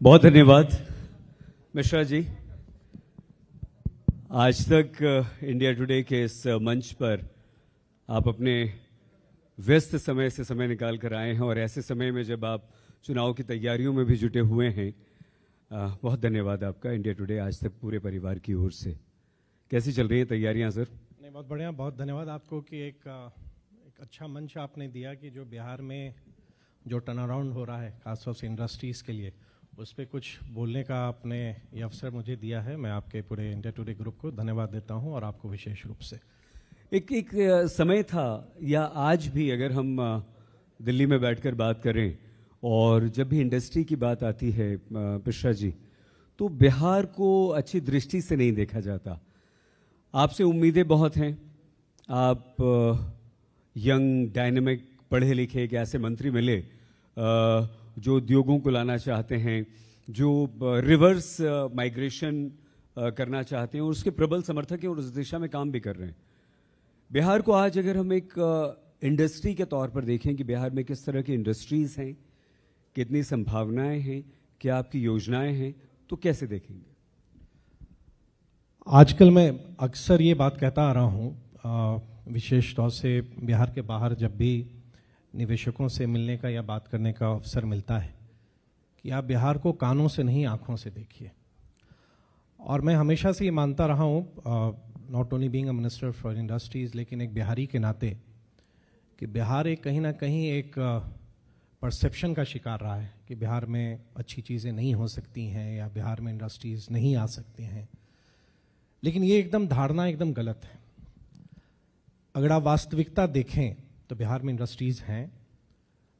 बहुत धन्यवाद मिश्रा जी। आज तक इंडिया टुडे के इस मंच पर आप अपने व्यस्त समय से समय निकाल कर आए हैं और ऐसे समय में जब आप चुनाव की तैयारियों में भी जुटे हुए हैं, बहुत धन्यवाद आपका इंडिया टुडे आज तक पूरे परिवार की ओर से। कैसी चल रही हैं तैयारियां सर? नहीं, बहुत बढ़िया। बहुत धन्यवाद आपको कि एक अच्छा मंच आपने दिया कि जो बिहार में जो टर्न अराउंड हो रहा है खासतौर से इंडस्ट्रीज़ के लिए, उस पर कुछ बोलने का आपने ये अवसर मुझे दिया है। मैं आपके पूरे इंडिया टुडे ग्रुप को धन्यवाद देता हूं और आपको विशेष रूप से। एक समय था या आज भी अगर हम दिल्ली में बैठकर बात करें और जब भी इंडस्ट्री की बात आती है मिश्रा जी, तो बिहार को अच्छी दृष्टि से नहीं देखा जाता। आपसे उम्मीदें बहुत हैं। आप यंग डायनेमिक पढ़े लिखे एक ऐसे मंत्री मिले जो उद्योगों को लाना चाहते हैं, जो रिवर्स माइग्रेशन करना चाहते हैं और उसके प्रबल समर्थक हैं और उस दिशा में काम भी कर रहे हैं। बिहार को आज अगर हम एक इंडस्ट्री के तौर पर देखें कि बिहार में किस तरह की इंडस्ट्रीज हैं, कितनी संभावनाएं हैं, क्या आपकी योजनाएं हैं, तो कैसे देखेंगे? आजकल मैं अक्सर ये बात कहता आ रहा हूँ, विशेष तौर से बिहार के बाहर जब भी निवेशकों से मिलने का या बात करने का अवसर मिलता है, कि आप बिहार को कानों से नहीं आंखों से देखिए। और मैं हमेशा से ये मानता रहा हूँ, not only being a minister for industries, लेकिन एक बिहारी के नाते, कि बिहार एक कहीं ना कहीं एक परसेप्शन का शिकार रहा है कि बिहार में अच्छी चीज़ें नहीं हो सकती हैं या बिहार में इंडस्ट्रीज नहीं आ सकती हैं। लेकिन ये एकदम धारणा एकदम गलत है। अगर आप वास्तविकता देखें तो बिहार में इंडस्ट्रीज हैं,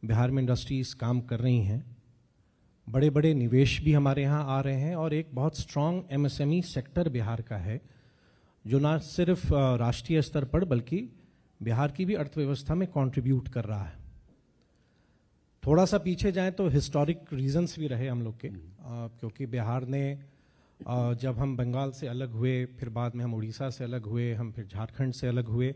बिहार में इंडस्ट्रीज काम कर रही हैं, बड़े बड़े निवेश भी हमारे यहाँ आ रहे हैं और एक बहुत स्ट्रांग एमएसएमई सेक्टर बिहार का है, जो ना सिर्फ राष्ट्रीय स्तर पर बल्कि बिहार की भी अर्थव्यवस्था में कंट्रीब्यूट कर रहा है। थोड़ा सा पीछे जाएं तो हिस्टोरिक रीजंस भी रहे हम लोग के, क्योंकि बिहार ने जब हम बंगाल से अलग हुए, फिर बाद में हम उड़ीसा से अलग हुए, हम फिर झारखंड से अलग हुए,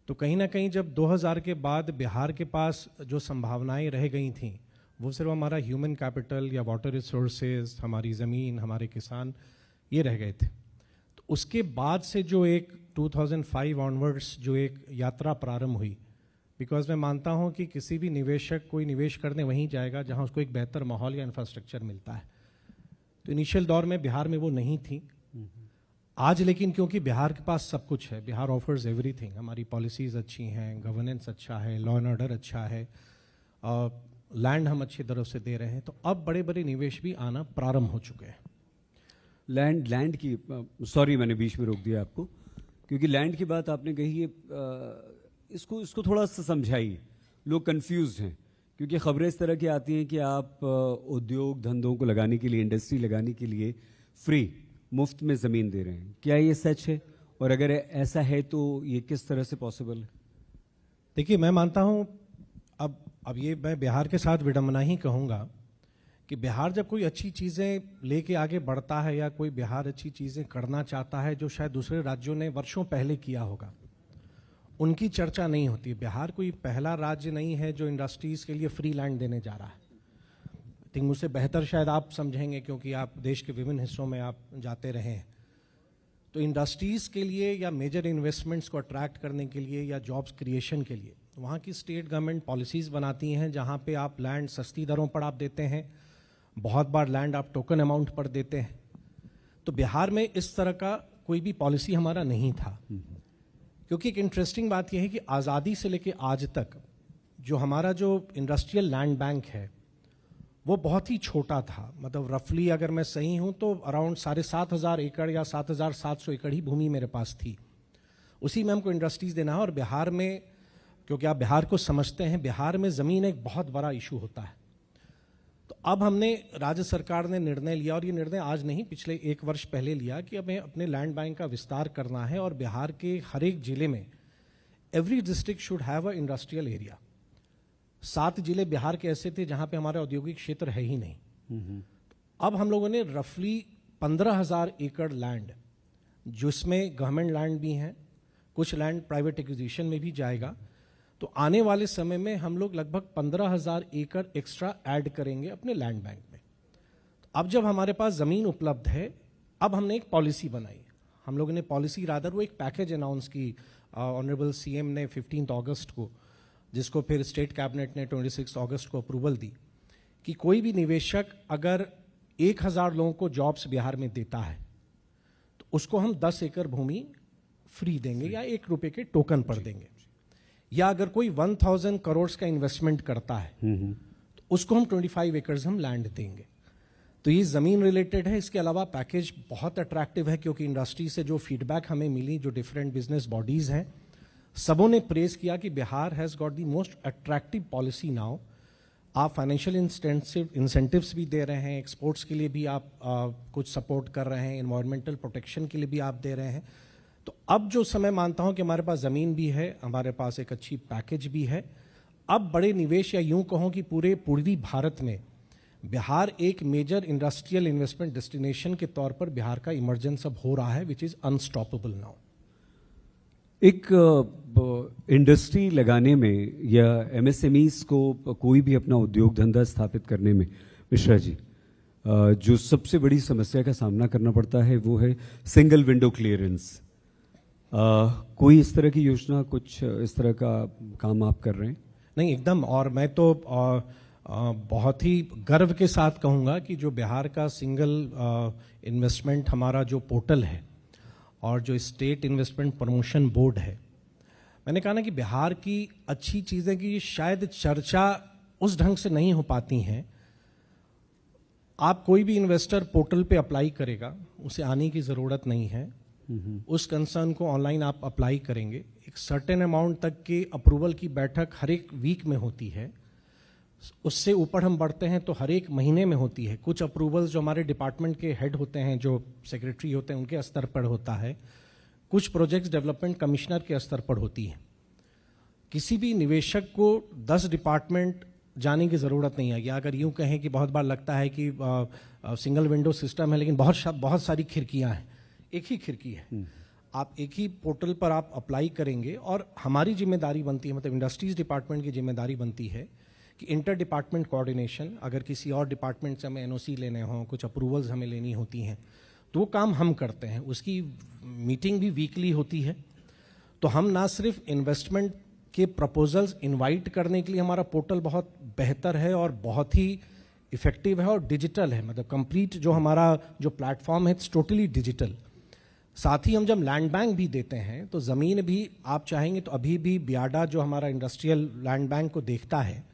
तो कहीं ना कहीं जब 2000 के बाद बिहार के पास जो संभावनाएं रह गई थीं, वो सिर्फ हमारा ह्यूमन कैपिटल या वाटर रिसोर्सेज, हमारी ज़मीन, हमारे किसान, ये रह गए थे। तो उसके बाद से जो एक 2005 ऑनवर्ड्स जो एक यात्रा प्रारंभ हुई, बिकॉज मैं मानता हूं कि किसी भी निवेशक कोई निवेश करने वहीं जाएगा जहां उसको एक बेहतर माहौल या इंफ्रास्ट्रक्चर मिलता है। तो इनिशियल दौर में बिहार में वो नहीं थी। आज लेकिन क्योंकि बिहार के पास सब कुछ है, बिहार ऑफर्स एवरीथिंग, हमारी पॉलिसीज़ अच्छी हैं, गवर्नेंस अच्छा है, लॉ एंड ऑर्डर अच्छा है, लैंड हम अच्छी दरों से दे रहे हैं, तो अब बड़े बड़े निवेश भी आना प्रारंभ हो चुके हैं। लैंड की सॉरी मैंने बीच में रोक दिया आपको, क्योंकि लैंड की बात आपने कही है, इसको थोड़ा सा समझाइए। लोग कंफ्यूज्ड हैं क्योंकि खबरें इस तरह की आती हैं कि आप उद्योग धंधों को लगाने के लिए, इंडस्ट्री लगाने के लिए फ्री मुफ्त में ज़मीन दे रहे हैं। क्या ये सच है? और अगर ऐसा है तो ये किस तरह से पॉसिबल है? देखिए, मैं मानता हूं, अब ये मैं बिहार के साथ विडंबना ही कहूँगा कि बिहार जब कोई अच्छी चीज़ें लेके आगे बढ़ता है या कोई बिहार अच्छी चीज़ें करना चाहता है जो शायद दूसरे राज्यों ने वर्षों पहले किया होगा, उनकी चर्चा नहीं होती। बिहार कोई पहला राज्य नहीं है जो इंडस्ट्रीज़ के लिए फ्री लैंड देने जा रहा है। आई थिंक मुझसे बेहतर शायद आप समझेंगे, क्योंकि आप देश के विभिन्न हिस्सों में आप जाते रहे हैं। तो इंडस्ट्रीज़ के लिए या मेजर इन्वेस्टमेंट्स को अट्रैक्ट करने के लिए या जॉब्स क्रिएशन के लिए वहाँ की स्टेट गवर्नमेंट पॉलिसीज़ बनाती हैं, जहाँ पे आप लैंड सस्ती दरों पर आप देते हैं, बहुत बार लैंड आप टोकन अमाउंट पर देते हैं। तो बिहार में इस तरह का कोई भी पॉलिसी हमारा नहीं था, क्योंकि एक इंटरेस्टिंग बात यह है कि आज़ादी से लेकर आज तक जो हमारा जो इंडस्ट्रियल लैंड बैंक है वो बहुत ही छोटा था। मतलब रफली अगर मैं सही हूं तो अराउंड 7,500 एकड़ या 7,700 एकड़ ही भूमि मेरे पास थी। उसी में हमको इंडस्ट्रीज देना है। और बिहार में, क्योंकि आप बिहार को समझते हैं, बिहार में ज़मीन एक बहुत बड़ा इशू होता है। तो अब हमने, राज्य सरकार ने निर्णय लिया, और ये निर्णय आज नहीं पिछले 1 वर्ष पहले लिया, कि हमें अपने लैंड बैंक का विस्तार करना है और बिहार के हर एक जिले में every district should have a industrial area. 7 जिले बिहार के ऐसे थे जहां पे हमारा औद्योगिक क्षेत्र है ही नहीं। अब हम लोगों ने रफली 15,000 एकड़ लैंड, जिसमें गवर्नमेंट लैंड भी हैं, कुछ लैंड प्राइवेट एक्विजिशन में भी जाएगा, तो आने वाले समय में हम लोग लगभग 15,000 एकड़ एक्स्ट्रा ऐड करेंगे अपने लैंड बैंक में। अब जब हमारे पास ज़मीन उपलब्ध है, अब हमने एक पॉलिसी बनाई। हम लोगों ने पॉलिसी रादर वो एक पैकेज अनाउंस की ऑनरेबल सीएम ने 15 अगस्त को, जिसको फिर स्टेट कैबिनेट ने 26 अगस्त को अप्रूवल दी कि कोई भी निवेशक अगर 1000 लोगों को जॉब्स बिहार में देता है तो उसको हम 10 एकड़ भूमि फ्री देंगे या ₹1 के टोकन पर देंगे, या अगर कोई 1000 करोड़ का इन्वेस्टमेंट करता है तो उसको हम 25 एकड़ हम लैंड देंगे। तो ये ज़मीन रिलेटेड है। इसके अलावा पैकेज बहुत अट्रैक्टिव है, क्योंकि इंडस्ट्री से जो फीडबैक हमें मिली, जो डिफरेंट बिजनेस बॉडीज़ हैं, सबों ने प्रेज किया कि Bihar has got the most attractive policy now. आप फाइनेंशियल इंसेंटिव्स भी दे रहे हैं, एक्सपोर्ट्स के लिए भी आप कुछ सपोर्ट कर रहे हैं, एनवायरमेंटल प्रोटेक्शन के लिए भी आप दे रहे हैं। तो अब जो समय मानता हूं कि हमारे पास ज़मीन भी है, हमारे पास एक अच्छी पैकेज भी है, अब बड़े निवेश, या यूं कहूं कि पूरे पूर्वी भारत में बिहार एक मेजर इंडस्ट्रियल इन्वेस्टमेंट डेस्टिनेशन के तौर पर बिहार का इमर्जेंस अब हो रहा है, विच इज अनस्टॉपेबल नाउ। एक इंडस्ट्री लगाने में या एमएसएमईज को कोई भी अपना उद्योग धंधा स्थापित करने में मिश्रा जी, जो सबसे बड़ी समस्या का सामना करना पड़ता है वो है सिंगल विंडो क्लियरेंस। कोई इस तरह की योजना, कुछ इस तरह का काम आप कर रहे हैं? नहीं, एकदम। और मैं तो बहुत ही गर्व के साथ कहूँगा कि जो बिहार का सिंगल इन्वेस्टमेंट हमारा जो पोर्टल है और जो स्टेट इन्वेस्टमेंट प्रमोशन बोर्ड है, मैंने कहा ना कि बिहार की अच्छी चीज़ें कि शायद चर्चा उस ढंग से नहीं हो पाती हैं। आप कोई भी इन्वेस्टर पोर्टल पे अप्लाई करेगा, उसे आने की ज़रूरत नहीं है। उस कंसर्न को ऑनलाइन आप अप्लाई करेंगे, एक सर्टेन अमाउंट तक की अप्रूवल की बैठक हर एक वीक में होती है। उससे ऊपर हम बढ़ते हैं तो हर एक महीने में होती है। कुछ अप्रूवल्स जो हमारे डिपार्टमेंट के हेड होते हैं, जो सेक्रेटरी होते हैं, उनके स्तर पर होता है। कुछ प्रोजेक्ट्स डेवलपमेंट कमिश्नर के स्तर पर होती है। किसी भी निवेशक को 10 डिपार्टमेंट जाने की ज़रूरत नहीं है। या अगर यूं कहें कि बहुत बार लगता है कि सिंगल विंडो सिस्टम है, लेकिन बहुत सारी खिड़कियां हैं, एक ही खिड़की है। आप एक ही पोर्टल पर आप अप्लाई करेंगे, और हमारी जिम्मेदारी बनती है, मतलब इंडस्ट्रीज डिपार्टमेंट की जिम्मेदारी बनती है कि इंटर डिपार्टमेंट कोऑर्डिनेशन, अगर किसी और डिपार्टमेंट से हमें एनओसी लेने हों, कुछ अप्रूवल्स हमें लेनी होती हैं, तो वो काम हम करते हैं। उसकी मीटिंग भी वीकली होती है। तो हम ना सिर्फ इन्वेस्टमेंट के प्रपोजल्स इनवाइट करने के लिए हमारा पोर्टल बहुत बेहतर है और बहुत ही इफेक्टिव है और डिजिटल है, मतलब कंप्लीट जो हमारा जो प्लेटफॉर्म है, इट्स टोटली डिजिटल। साथ ही हम जब लैंड बैंक भी देते हैं तो ज़मीन भी आप चाहेंगे तो अभी भी बियाडा जो हमारा इंडस्ट्रियल लैंड बैंक को देखता है,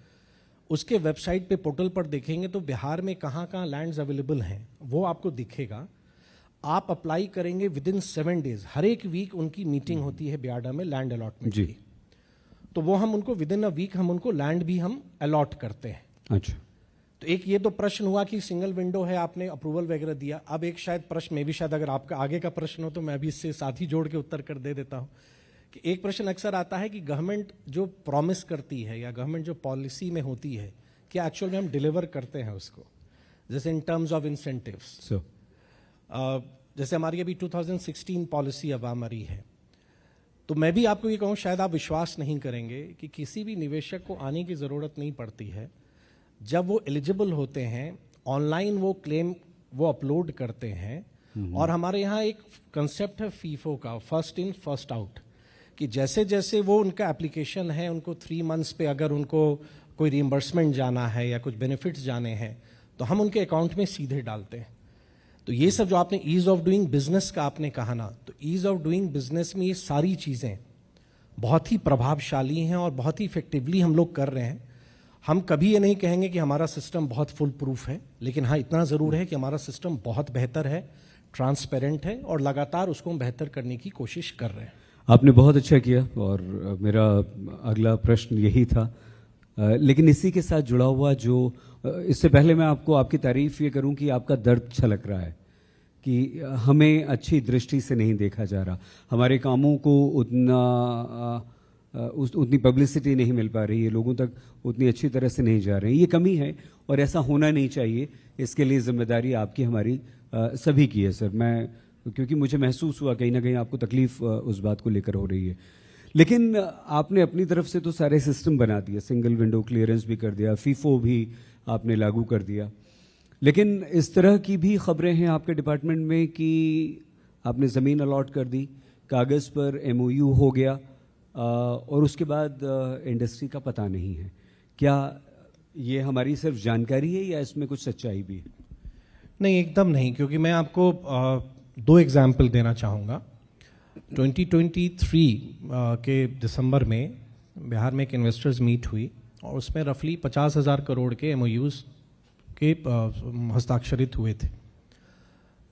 उसके वेबसाइट पे पोर्टल पर देखेंगे तो बिहार में कहाँ कहाँ लैंड्स अवेलेबल हैं वो आपको दिखेगा। आप अप्लाई करेंगे विदिन 7 डेज, हर एक वीक उनकी मीटिंग होती है बियाडा में लैंड अलॉटमेंट की। तो वो हम उनको विदिन अ वीक हम उनको लैंड भी हम अलॉट करते हैं। अच्छा, तो एक ये तो प्रश्न हुआ कि सिंगल विंडो है, आपने अप्रूवल वगैरह दिया। अब एक शायद प्रश्न में भी, शायद अगर आपका आगे का प्रश्न हो तो मैं भी इससे साथ ही जोड़ के उत्तर कर दे देता हूँ कि एक प्रश्न अक्सर आता है कि गवर्नमेंट जो प्रॉमिस करती है या गवर्नमेंट जो पॉलिसी में होती है, क्या एक्चुअल में हम डिलीवर करते हैं उसको, जैसे इन टर्म्स ऑफ इंसेंटिव्स। जैसे हमारी अभी 2016 पॉलिसी अब हमारी है, तो मैं भी आपको ये कहूँ, शायद आप विश्वास नहीं करेंगे कि किसी भी निवेशक को आने की ज़रूरत नहीं पड़ती है। जब वो एलिजिबल होते हैं, ऑनलाइन वो क्लेम वो अपलोड करते हैं। और हमारे यहाँ एक कंसेप्ट है फीफो का, फर्स्ट इन फर्स्ट आउट, कि जैसे जैसे वो उनका एप्लीकेशन है, उनको 3 मंथ्स पे अगर उनको कोई रिइंबर्समेंट जाना है या कुछ बेनिफिट्स जाने हैं तो हम उनके अकाउंट में सीधे डालते हैं। तो ये सब जो आपने ईज ऑफ डूइंग बिजनेस का आपने कहा ना, तो ईज ऑफ डूइंग बिजनेस में ये सारी चीज़ें बहुत ही प्रभावशाली हैं और बहुत ही इफेक्टिवली हम लोग कर रहे हैं। हम कभी ये नहीं कहेंगे कि हमारा सिस्टम बहुत फुल प्रूफ है, लेकिन हाँ इतना ज़रूर है कि हमारा सिस्टम बहुत बेहतर है, ट्रांसपेरेंट है और लगातार उसको हम बेहतर करने की कोशिश कर रहे हैं। आपने बहुत अच्छा किया और मेरा अगला प्रश्न यही था। लेकिन इसी के साथ जुड़ा हुआ जो, इससे पहले मैं आपको आपकी तारीफ ये करूं कि आपका दर्द छलक रहा है कि हमें अच्छी दृष्टि से नहीं देखा जा रहा, हमारे कामों को उतनी पब्लिसिटी नहीं मिल पा रही है, लोगों तक उतनी अच्छी तरह से नहीं जा रहे हैं। ये कमी है और ऐसा होना नहीं चाहिए। इसके लिए जिम्मेदारी आपकी, हमारी सभी की है सर। मैं, क्योंकि मुझे महसूस हुआ कहीं ना कहीं आपको तकलीफ उस बात को लेकर हो रही है। लेकिन आपने अपनी तरफ से तो सारे सिस्टम बना दिए, सिंगल विंडो क्लियरेंस भी कर दिया, फीफो भी आपने लागू कर दिया। लेकिन इस तरह की भी खबरें हैं आपके डिपार्टमेंट में कि आपने ज़मीन अलॉट कर दी, कागज़ पर एमओयू हो गया और उसके बाद इंडस्ट्री का पता नहीं है। क्या ये हमारी सिर्फ जानकारी है या इसमें कुछ सच्चाई भी है? नहीं, एकदम नहीं, क्योंकि मैं आपको दो एग्जाम्पल देना चाहूँगा। 2023 के दिसंबर में बिहार में एक इन्वेस्टर्स मीट हुई और उसमें रफली 50,000 करोड़ के एमओयूज के हस्ताक्षरित हुए थे।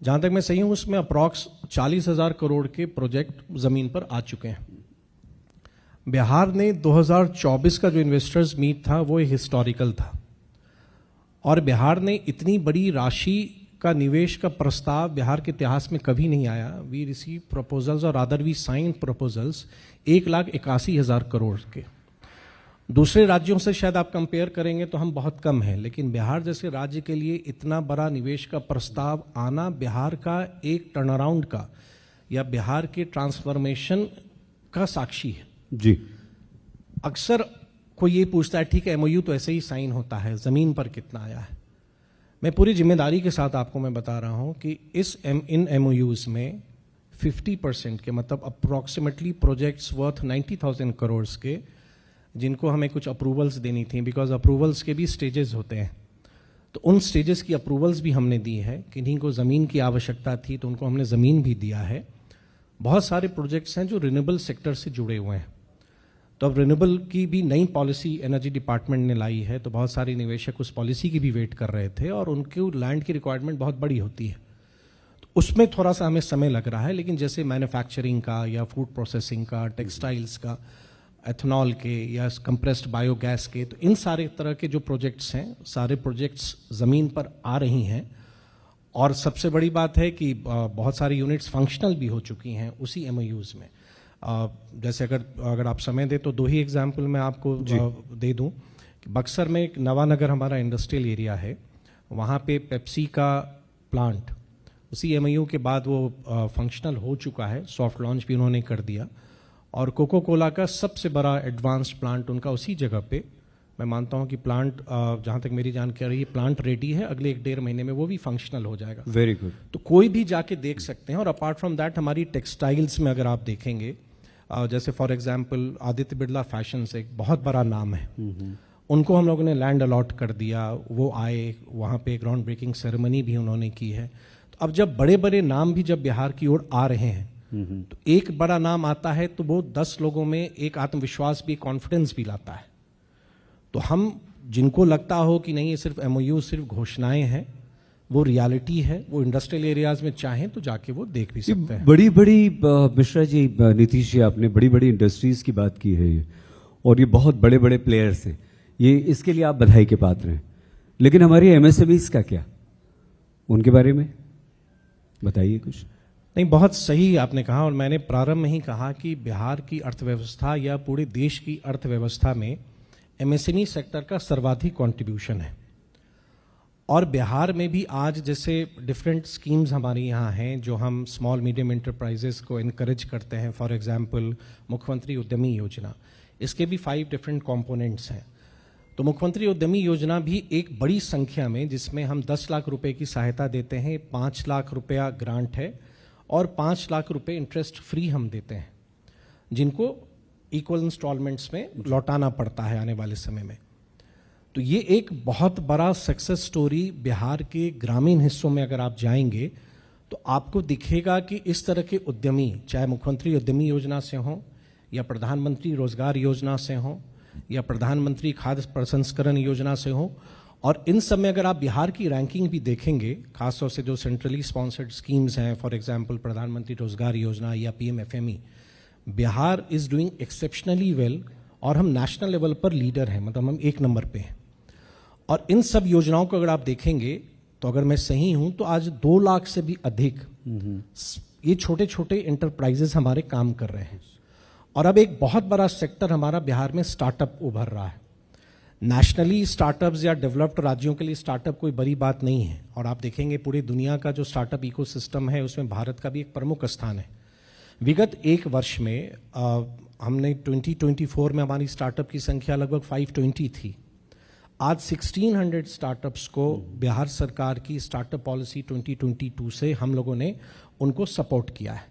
जहाँ तक मैं सही हूँ उसमें अप्रॉक्स 40,000 करोड़ के प्रोजेक्ट ज़मीन पर आ चुके हैं। बिहार ने 2024 का जो इन्वेस्टर्स मीट था वो एक हिस्टोरिकल था और बिहार ने इतनी बड़ी राशि का निवेश का प्रस्ताव बिहार के इतिहास में कभी नहीं आया। वी रिसीव प्रपोजल्स और other we sign proposals 1,81,000 crore के। दूसरे राज्यों से शायद आप कंपेयर करेंगे तो हम बहुत कम हैं, लेकिन बिहार जैसे राज्य के लिए इतना बड़ा निवेश का प्रस्ताव आना बिहार का एक टर्नअराउंड का या बिहार के ट्रांसफॉर्मेशन का साक्षी है। जी, अक्सर कोई ये पूछता है ठीक है एमओयू तो ऐसे ही साइन होता है, जमीन पर कितना आया है। मैं पूरी जिम्मेदारी के साथ आपको मैं बता रहा हूं कि इन एमओयूज में 50% के मतलब अप्रोक्सीमेटली प्रोजेक्ट्स वर्थ 90,000 करोड़ के जिनको हमें कुछ अप्रूवल्स देनी थी, बिकॉज अप्रूवल्स के भी स्टेजेस होते हैं, तो उन स्टेजेस की अप्रूवल्स भी हमने दी है। किन्हीं को ज़मीन की आवश्यकता थी तो उनको हमने ज़मीन भी दिया है। बहुत सारे प्रोजेक्ट्स हैं जो रिन्यूएबल सेक्टर से जुड़े हुए हैं, तो अब रिन्यूएबल की भी नई पॉलिसी एनर्जी डिपार्टमेंट ने लाई है, तो बहुत सारे निवेशक उस पॉलिसी की भी वेट कर रहे थे और उनके लैंड की रिक्वायरमेंट बहुत बड़ी होती है, तो उसमें थोड़ा सा हमें समय लग रहा है। लेकिन जैसे मैन्युफैक्चरिंग का या फूड प्रोसेसिंग का, टेक्सटाइल्स का, एथनॉल के या कंप्रेस्ड बायोगैस के, तो इन सारे तरह के जो प्रोजेक्ट्स हैं सारे प्रोजेक्ट्स ज़मीन पर आ रही हैं। और सबसे बड़ी बात है कि बहुत सारी यूनिट्स फंक्शनल भी हो चुकी हैं उसी एमओयूज में। जैसे अगर आप समय दें तो दो ही एग्जाम्पल मैं आपको दे दूं कि बक्सर में एक नवानगर हमारा इंडस्ट्रियल एरिया है, वहाँ पे पेप्सी का प्लांट उसी एमओयू के बाद वो फंक्शनल हो चुका है, सॉफ्ट लॉन्च भी उन्होंने कर दिया। और कोको कोला का सबसे बड़ा एडवांस्ड प्लांट उनका उसी जगह पे, मैं मानता हूं कि प्लांट जहां तक मेरी जानकारी है प्लांट रेडी है, अगले 1-1.5 महीने में वो भी फंक्शनल हो जाएगा। Very good. तो कोई भी जाके देख सकते हैं। और अपार्ट फ्रॉम दैट हमारी टेक्सटाइल्स में अगर आप देखेंगे, जैसे for example Aditya Birla fashions एक बहुत बड़ा नाम है, उनको हम लोगों ने लैंड अलॉट कर दिया, वो आए, वहाँ पे ग्राउंड ब्रेकिंग सेरेमनी भी उन्होंने की है। तो अब जब बड़े बड़े नाम भी जब बिहार की ओर आ रहे हैं तो एक बड़ा नाम आता है तो वो 10 लोगों में एक आत्मविश्वास भी, कॉन्फिडेंस भी लाता है। तो हम जिनको लगता हो कि नहीं ये सिर्फ एमओयू सिर्फ घोषणाएं हैं, वो रियलिटी है, वो इंडस्ट्रियल एरियाज में चाहें तो जाके वो देख भी सकते हैं। बड़ी बड़ी मिश्रा जी, नीतीश जी, आपने बड़ी बड़ी इंडस्ट्रीज की बात की है ये, और ये बहुत बड़े बड़े प्लेयर्स हैं, ये इसके लिए आप बधाई के पात्र हैं। लेकिन हमारी एमएसएमईज का क्या, उनके बारे में बताइए कुछ। नहीं, बहुत सही आपने कहा और मैंने प्रारंभ में ही कहा कि बिहार की अर्थव्यवस्था या पूरे देश की अर्थव्यवस्था में एमएसएमई सेक्टर का सर्वाधिक कंट्रीब्यूशन है। और बिहार में भी आज जैसे डिफरेंट स्कीम्स हमारे यहाँ हैं जो हम स्मॉल मीडियम एंटरप्राइजेस को इनकरेज करते हैं। फॉर एग्जांपल मुख्यमंत्री उद्यमी योजना, इसके भी 5 डिफरेंट कंपोनेंट्स हैं। तो मुख्यमंत्री उद्यमी योजना भी एक बड़ी संख्या में, जिसमें हम 10 लाख रुपए की सहायता देते हैं, 5 लाख रुपया ग्रांट है और 5 लाख रुपए इंटरेस्ट फ्री हम देते हैं, जिनको इक्वल इंस्टॉलमेंट्स में लौटाना पड़ता है आने वाले समय में। तो ये एक बहुत बड़ा सक्सेस स्टोरी बिहार के ग्रामीण हिस्सों में अगर आप जाएंगे तो आपको दिखेगा कि इस तरह के उद्यमी, चाहे मुख्यमंत्री उद्यमी योजना से हों या प्रधानमंत्री रोजगार योजना से हों या प्रधानमंत्री खाद्य प्रसंस्करण योजना से हो, और इन सब में अगर आप बिहार की रैंकिंग भी देखेंगे, खासतौर से जो सेंट्रली स्पॉन्सर्ड स्कीम्स हैं, फॉर एग्जांपल प्रधानमंत्री रोजगार योजना या PMFME, Bihar is doing exceptionally well और हम नेशनल लेवल पर लीडर हैं, मतलब हम 1 नंबर पे हैं। और इन सब योजनाओं को अगर आप देखेंगे तो अगर मैं सही हूं तो आज 2 लाख से भी अधिक ये छोटे छोटे एंटरप्राइजेस हमारे काम कर रहे हैं। और अब एक बहुत बड़ा सेक्टर हमारा बिहार में स्टार्टअप उभर रहा है। नेशनली स्टार्टअप्स या डेवलप्ड राज्यों के लिए स्टार्टअप कोई बड़ी बात नहीं है, और आप देखेंगे पूरी दुनिया का जो स्टार्टअप इकोसिस्टम है उसमें भारत का भी एक प्रमुख स्थान है। विगत 1 वर्ष में हमने 2024 में हमारी स्टार्टअप की संख्या लगभग 520 थी। आज 1600 स्टार्टअप्स को बिहार सरकार की स्टार्टअप पॉलिसी 2022 से हम लोगों ने उनको सपोर्ट किया है।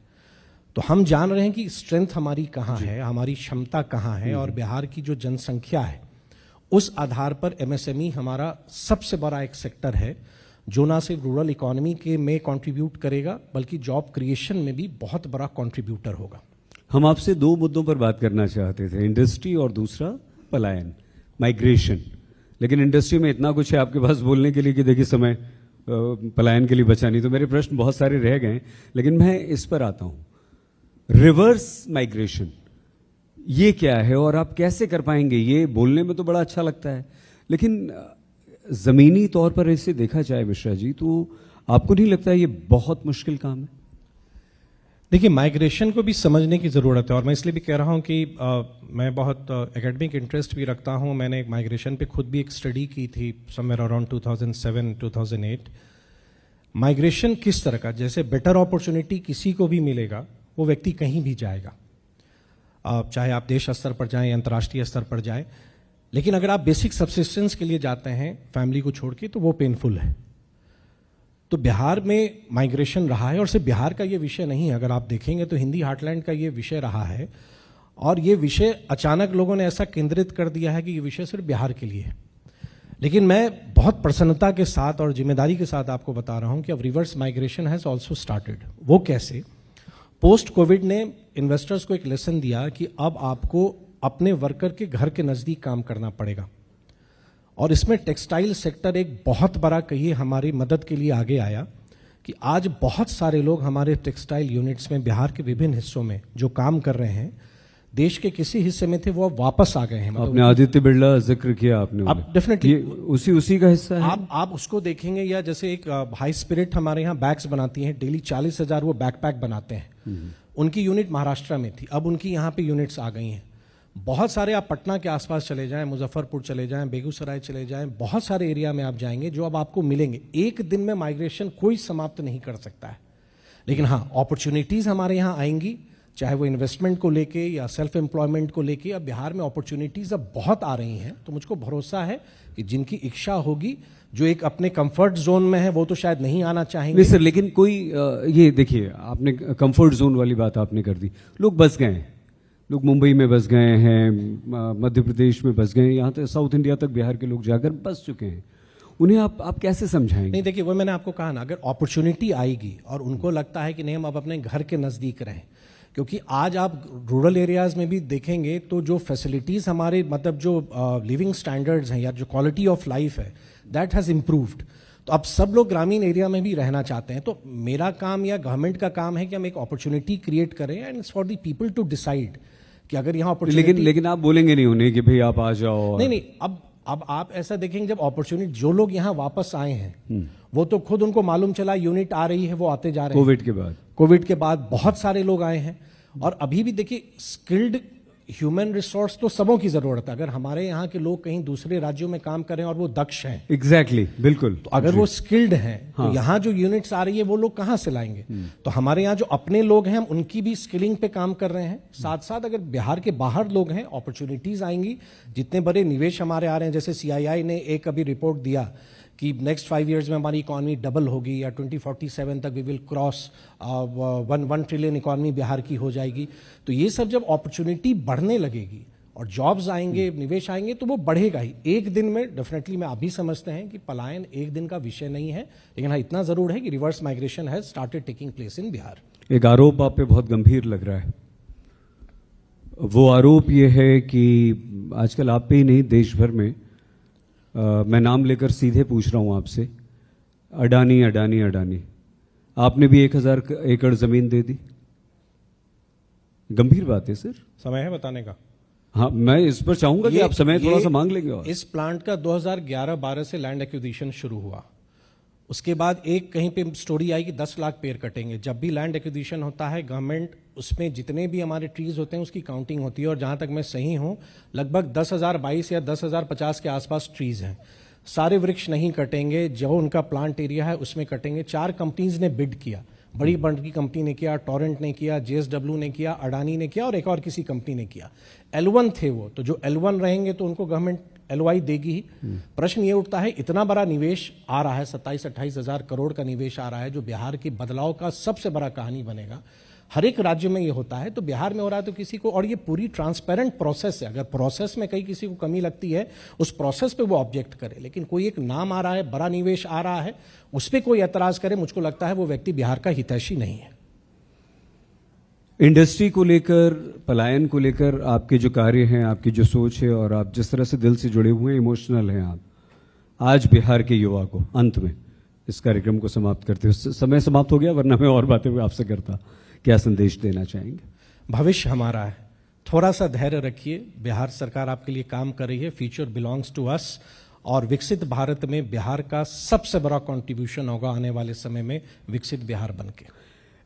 तो हम जान रहे हैं कि स्ट्रेंथ हमारी कहाँ है, हमारी क्षमता कहाँ है, और बिहार की जो जनसंख्या है उस आधार पर एमएसएमई हमारा सबसे बड़ा एक सेक्टर है जो ना सिर्फ रूरल इकोनॉमी के में कंट्रीब्यूट करेगा बल्कि जॉब क्रिएशन में भी बहुत बड़ा कंट्रीब्यूटर होगा। हम आपसे दो मुद्दों पर बात करना चाहते थे, इंडस्ट्री और दूसरा पलायन, माइग्रेशन। लेकिन इंडस्ट्री में इतना कुछ है आपके पास बोलने के लिए कि देखिए समय पलायन के लिए बचा नहीं, तो मेरे प्रश्न बहुत सारे रह गए। लेकिन मैं इस पर आता हूं, रिवर्स माइग्रेशन ये क्या है और आप कैसे कर पाएंगे? ये बोलने में तो बड़ा अच्छा लगता है, लेकिन जमीनी तौर पर इसे देखा जाए मिश्रा जी, तो आपको नहीं लगता ये बहुत मुश्किल काम है? देखिए, माइग्रेशन को भी समझने की ज़रूरत है, और मैं इसलिए भी कह रहा हूं कि मैं बहुत एकेडमिक इंटरेस्ट भी रखता हूं। मैंने एक माइग्रेशन पे खुद भी एक स्टडी की थी समवेयर अराउंड 2007-2008। माइग्रेशन किस तरह का, जैसे बेटर अपॉर्चुनिटी किसी को भी मिलेगा वो व्यक्ति कहीं भी जाएगा, चाहे आप देश स्तर पर जाएं या अंतर्राष्ट्रीय स्तर पर जाएं। लेकिन अगर आप बेसिक सब्सिस्टेंस के लिए जाते हैं फैमिली को छोड़ के, तो वो पेनफुल है। तो बिहार में माइग्रेशन रहा है, और सिर्फ बिहार का ये विषय नहीं है, अगर आप देखेंगे तो हिंदी हार्टलैंड का ये विषय रहा है। और ये विषय अचानक लोगों ने ऐसा केंद्रित कर दिया है कि ये विषय सिर्फ बिहार के लिए है। लेकिन मैं बहुत प्रसन्नता के साथ और जिम्मेदारी के साथ आपको बता रहा हूं कि अब reverse migration has also started. वो कैसे? पोस्ट कोविड ने इन्वेस्टर्स को एक लेसन दिया कि अब आपको अपने वर्कर के घर के नजदीक काम करना पड़ेगा, और इसमें टेक्सटाइल सेक्टर एक बहुत बड़ा कहिए हमारी मदद के लिए आगे आया कि आज बहुत सारे लोग हमारे टेक्सटाइल यूनिट्स में बिहार के विभिन्न हिस्सों में जो काम कर रहे हैं, देश के किसी हिस्से में थे वो अब वापस आ गए हैं। आपने आदित्य बिरला जिक्र किया आपने, अब डेफिनेटली उसी का हिस्सा है। आप उसको देखेंगे, या जैसे एक हाई स्पिरिट हमारे यहाँ बैग्स बनाती हैं, डेली 40,000 वो बैकपैक बनाते हैं। उनकी यूनिट महाराष्ट्र में थी, अब उनकी यहाँ पे यूनिट्स आ गई हैं। बहुत सारे आप पटना के आसपास चले जाएं, मुजफ्फरपुर चले जाएं, बेगूसराय चले जाएं, बहुत सारे एरिया में आप जाएंगे जो अब आपको मिलेंगे। एक दिन में माइग्रेशन कोई समाप्त नहीं कर सकता है, लेकिन हाँ, अपॉर्चुनिटीज हमारे यहाँ आएंगी, चाहे वो इन्वेस्टमेंट को लेके या सेल्फ एम्प्लॉयमेंट को लेके। अब बिहार में अपॉर्चुनिटीज अब बहुत आ रही हैं, तो मुझको भरोसा है कि जिनकी इच्छा होगी, जो एक अपने कंफर्ट जोन में है, वो तो शायद नहीं आना चाहेंगे। नहीं सर, लेकिन कोई ये देखिए, आपने कंफर्ट जोन वाली बात आपने कर दी। लोग बस गए हैं, लोग मुंबई में बस गए हैं, मध्य प्रदेश में बस गए हैं, यहाँ तक साउथ इंडिया तक बिहार के लोग जाकर बस चुके हैं। उन्हें आप कैसे समझाएंगे? नहीं, देखिए, वो मैंने आपको कहा ना, अगर अपॉर्चुनिटी आएगी और उनको लगता है कि नहीं हम अब अपने घर के नजदीक रहें, क्योंकि आज आप रूरल एरियाज में भी देखेंगे तो जो फैसिलिटीज हमारे मतलब जो लिविंग स्टैंडर्ड्स हैं या जो क्वालिटी ऑफ लाइफ है, दैट हैज इम्प्रूव्ड। तो अब सब लोग ग्रामीण एरिया में भी रहना चाहते हैं। तो मेरा काम या गवर्नमेंट का काम है कि हम एक अपॉर्चुनिटी क्रिएट करें, and it's for the people to decide कि अगर यहाँ अपॉर्चुनिटी। लेकिन आप बोलेंगे नहीं उन्हें कि भाई आप आ जाओ? नहीं, अब आप ऐसा देखेंगे, जब अपॉर्चुनिटी, जो लोग यहाँ वापस आए हैं वो तो खुद उनको मालूम चला यूनिट आ रही है, वो आते जा रहे हैं। कोविड के बाद बहुत सारे लोग आए हैं, और अभी भी देखिए स्किल्ड ह्यूमन रिसोर्स तो सबों की जरूरत है। अगर हमारे यहाँ के लोग कहीं दूसरे राज्यों में काम करें और वो दक्ष हैं, एग्जैक्टली, बिल्कुल, तो अगर वो स्किल्ड हैं, हाँ, तो यहाँ जो यूनिट्स आ रही है वो लोग कहाँ से लाएंगे? तो हमारे यहाँ जो अपने लोग हैं, हम उनकी भी स्किलिंग पे काम कर रहे हैं। साथ साथ अगर बिहार के बाहर लोग हैं, अपॉर्चुनिटीज आएंगी। जितने बड़े निवेश हमारे आ रहे हैं, जैसे CII ने एक अभी रिपोर्ट दिया कि नेक्स्ट 5 इयर्स में हमारी इकोनॉमी डबल होगी, या 2047 तक we will cross 1 trillion economy Bihar की हो जाएगी। तो ये सब जब अपॉर्चुनिटी बढ़ने लगेगी और जॉब्स आएंगे, निवेश आएंगे, तो वो बढ़ेगा ही। एक दिन में डेफिनेटली मैं अभी समझते हैं कि पलायन एक दिन का विषय नहीं है, लेकिन हाँ, इतना जरूर है कि reverse migration has started taking place in Bihar. एक आरोप आप पे बहुत गंभीर लग रहा है। वो आरोप ये है कि आजकल आप पे ही नहीं, देश भर में, मैं नाम लेकर सीधे पूछ रहा हूं आपसे, अडानी अडानी अडानी, आपने भी 1000 एकड़ जमीन दे दी। गंभीर बात है सर। समय है बताने का? हाँ, मैं इस पर चाहूंगा कि आप समय थोड़ा सा मांग लेंगे। और इस प्लांट का 2011-12 से लैंड एक्विजिशन शुरू हुआ। उसके बाद एक कहीं पे स्टोरी आई कि 10 लाख पेड़ कटेंगे। जब भी लैंड एक्विजिशन होता है, गवर्नमेंट उसमें जितने भी हमारे ट्रीज होते हैं उसकी काउंटिंग होती है, और जहां तक मैं सही हूं, लगभग 10,022 या 10,050 के आसपास ट्रीज हैं। सारे वृक्ष नहीं कटेंगे, जो उनका प्लांट एरिया है उसमें कटेंगे। 4 कंपनीज ने बिड किया, बड़ी की कंपनी ने किया, टोरेंट ने किया, JSW ने किया, अडानी ने किया, और एक और किसी कंपनी ने किया। L1 थे वो, तो जो L1 रहेंगे तो उनको गवर्नमेंट LOI देगी ही। प्रश्न ये उठता है, इतना बड़ा निवेश आ रहा है, 27-28 हजार करोड़ का निवेश आ रहा है, जो बिहार के बदलाव का सबसे बड़ा कहानी बनेगा। हर एक राज्य में ये होता है, तो बिहार में हो रहा है तो किसी को, और ये पूरी ट्रांसपेरेंट प्रोसेस है, अगर प्रोसेस में कहीं किसी को कमी लगती है उस प्रोसेस पे वो ऑब्जेक्ट करे, लेकिन कोई एक नाम आ रहा है, बड़ा निवेश आ रहा है, उस पर कोई एतराज करे, मुझको लगता है वो व्यक्ति बिहार का हितैषी नहीं है। इंडस्ट्री को लेकर, पलायन को लेकर आपके जो कार्य हैं, आपकी जो सोच है, और आप जिस तरह से दिल से जुड़े हुए हैं, इमोशनल हैं आप, आज बिहार के युवा को, अंत में इस कार्यक्रम को समाप्त करते हुए, समय समाप्त हो गया वरना मैं और बातें आपसे करता, क्या संदेश देना चाहेंगे? भविष्य हमारा है, थोड़ा सा धैर्य रखिए, बिहार सरकार आपके लिए काम कर रही है, फ्यूचर बिलोंग्स टू अस, और विकसित भारत में बिहार का सबसे बड़ा कंट्रीब्यूशन होगा आने वाले समय में, विकसित बिहार बनके।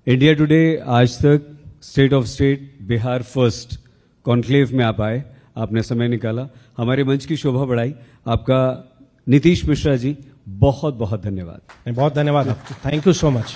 इंडिया टुडे, आज तक, state of state, Bihar first conclave में आप आए, आपने समय निकाला, हमारे मंच की शोभा बढ़ाई, आपका नीतीश मिश्रा जी बहुत बहुत धन्यवाद। बहुत धन्यवाद, थैंक यू सो मच।